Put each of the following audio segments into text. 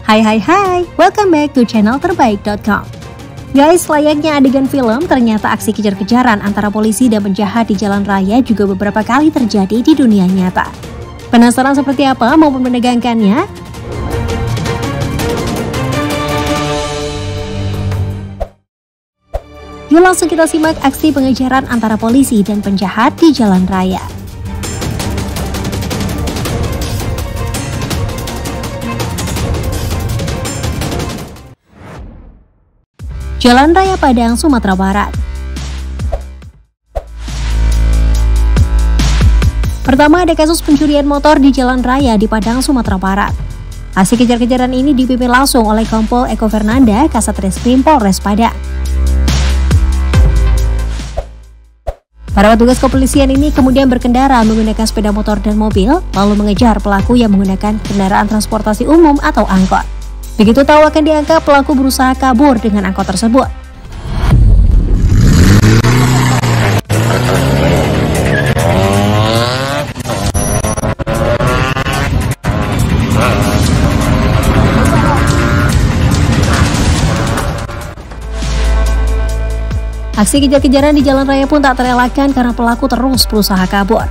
Hai, welcome back to channel terbaik.com. Guys, layaknya adegan film, ternyata aksi kejar-kejaran antara polisi dan penjahat di jalan raya juga beberapa kali terjadi di dunia nyata. Penasaran seperti apa maupun menegangkannya? Yuk langsung kita simak aksi pengejaran antara polisi dan penjahat di jalan raya. Jalan Raya Padang, Sumatera Barat. Pertama, ada kasus pencurian motor di jalan raya di Padang, Sumatera Barat. Aksi kejar-kejaran ini dipimpin langsung oleh Kompol Eko Fernanda, Kasat Reskrim Polres Padang. Para petugas kepolisian ini kemudian berkendara menggunakan sepeda motor dan mobil, lalu mengejar pelaku yang menggunakan kendaraan transportasi umum atau angkot. Begitu tahu akan diangkat, pelaku berusaha kabur dengan angkot tersebut. Aksi kejar-kejaran di jalan raya pun tak terelakkan karena pelaku terus berusaha kabur.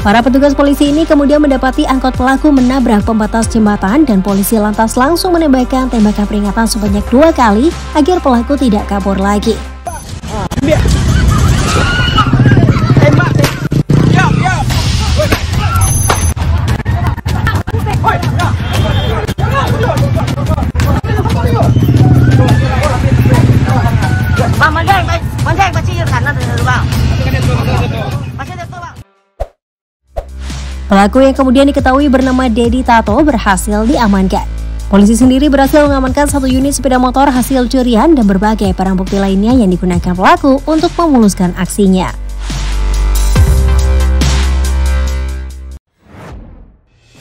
Para petugas polisi ini kemudian mendapati angkot pelaku menabrak pembatas jembatan dan polisi lantas langsung menembakkan tembakan peringatan sebanyak 2 kali agar pelaku tidak kabur lagi. Pelaku yang kemudian diketahui bernama Dedi Tato berhasil diamankan. Polisi sendiri berhasil mengamankan 1 unit sepeda motor hasil curian dan berbagai barang bukti lainnya yang digunakan pelaku untuk memuluskan aksinya.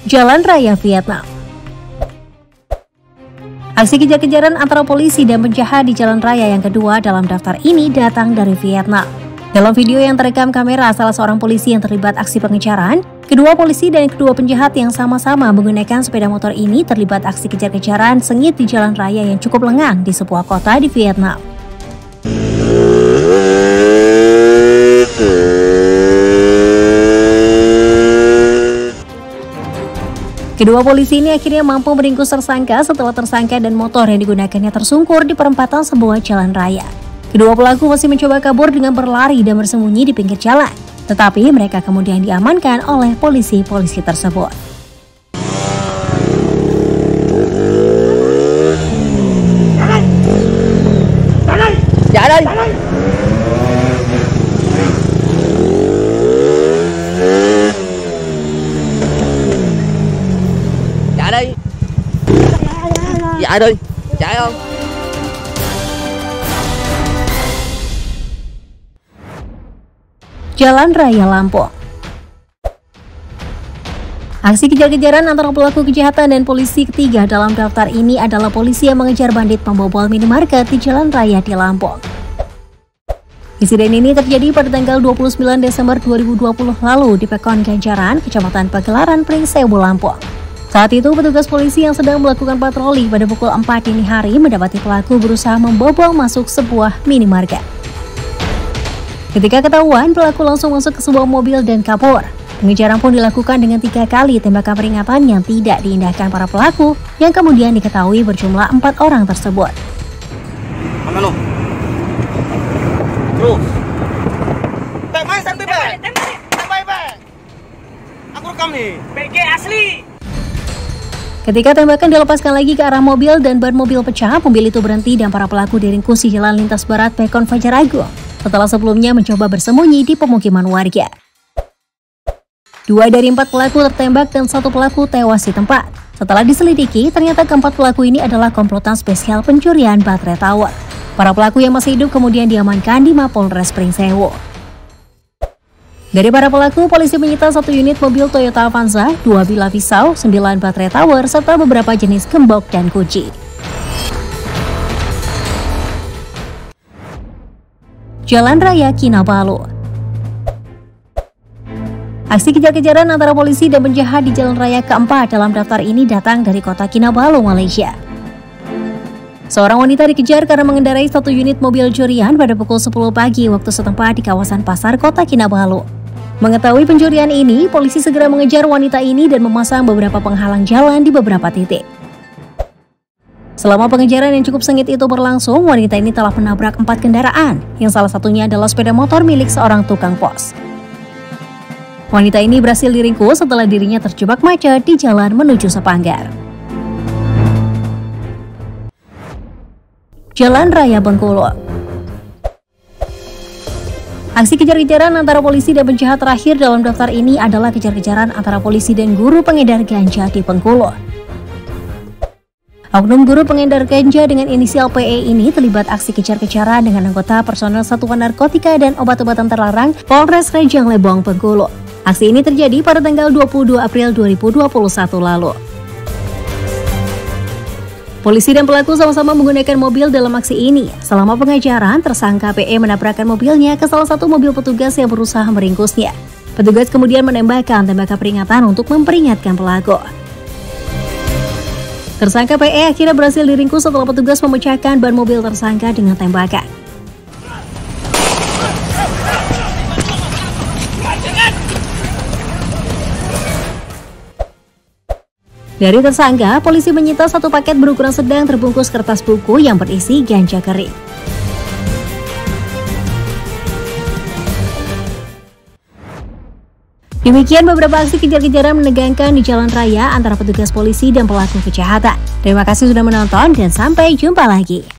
Jalan Raya Vietnam. Aksi kejar-kejaran antara polisi dan penjahat di jalan raya yang kedua dalam daftar ini datang dari Vietnam. Dalam video yang terekam kamera salah seorang polisi yang terlibat aksi pengejaran, kedua polisi dan kedua penjahat yang sama-sama menggunakan sepeda motor ini terlibat aksi kejar-kejaran sengit di jalan raya yang cukup lengang di sebuah kota di Vietnam. Kedua polisi ini akhirnya mampu meringkus tersangka setelah tersangka dan motor yang digunakannya tersungkur di perempatan sebuah jalan raya. Kedua pelaku masih mencoba kabur dengan berlari dan bersembunyi di pinggir jalan, tetapi mereka kemudian diamankan oleh polisi-polisi tersebut. Jalan Raya Lampung. Aksi kejar-kejaran antara pelaku kejahatan dan polisi ketiga dalam daftar ini adalah polisi yang mengejar bandit pembobol minimarket di jalan raya di Lampung. Insiden ini terjadi pada tanggal 29 Desember 2020 lalu di Pekon Ganjaran, Kecamatan Pagelaran, Pringsewu, Lampung. Saat itu petugas polisi yang sedang melakukan patroli pada pukul 4 dini hari mendapati pelaku berusaha membobol masuk sebuah minimarket. Ketika ketahuan, pelaku langsung masuk ke sebuah mobil dan kabur. Pengejaran pun dilakukan dengan 3 kali tembakan peringatan yang tidak diindahkan para pelaku, yang kemudian diketahui berjumlah 4 orang tersebut. Mana lo? Terus. Tembak sampai Pak. Tembak Pak. Aku rekam nih. PG asli. Ketika tembakan dilepaskan lagi ke arah mobil dan ban mobil pecah, mobil itu berhenti dan para pelaku diringkus di Jalan Lintas Barat Pekon Fajar Agung, setelah sebelumnya mencoba bersembunyi di pemukiman warga. 2 dari 4 pelaku tertembak dan 1 pelaku tewas di tempat. Setelah diselidiki, ternyata keempat pelaku ini adalah komplotan spesial pencurian baterai tower. Para pelaku yang masih hidup kemudian diamankan di Mapolres Pringsewu. Dari para pelaku, polisi menyita 1 unit mobil Toyota Avanza, 2 bilah pisau, 9 baterai tower, serta beberapa jenis gembok dan kunci. Jalan Raya Kinabalu. Aksi kejar-kejaran antara polisi dan penjahat di jalan raya keempat dalam daftar ini datang dari kota Kinabalu, Malaysia. Seorang wanita dikejar karena mengendarai satu unit mobil curian pada pukul 10 pagi waktu setempat di kawasan pasar kota Kinabalu. Mengetahui pencurian ini, polisi segera mengejar wanita ini dan memasang beberapa penghalang jalan di beberapa titik. Selama pengejaran yang cukup sengit itu berlangsung, wanita ini telah menabrak 4 kendaraan, yang salah satunya adalah sepeda motor milik seorang tukang pos. Wanita ini berhasil diringkus setelah dirinya terjebak macet di jalan menuju Sepanggar. Jalan Raya Bengkulu. Aksi kejar-kejaran antara polisi dan penjahat terakhir dalam daftar ini adalah kejar-kejaran antara polisi dan guru pengedar ganja di Bengkulu. Oknum guru pengedar ganja dengan inisial PE ini terlibat aksi kejar-kejaran dengan anggota personel Satuan Narkotika dan Obat-obatan Terlarang Polres Rejang Lebong, Bengkulu. Aksi ini terjadi pada tanggal 22 April 2021 lalu. Polisi dan pelaku sama-sama menggunakan mobil dalam aksi ini. Selama pengejaran, tersangka PE menabrakkan mobilnya ke salah satu mobil petugas yang berusaha meringkusnya. Petugas kemudian menembakkan tembakan peringatan untuk memperingatkan pelaku. Tersangka PE akhirnya berhasil diringkus setelah petugas memecahkan ban mobil tersangka dengan tembakan. Dari tersangka, polisi menyita satu paket berukuran sedang terbungkus kertas buku yang berisi ganja kering. Demikian beberapa aksi kejar-kejaran menegangkan di jalan raya antara petugas polisi dan pelaku kejahatan. Terima kasih sudah menonton dan sampai jumpa lagi.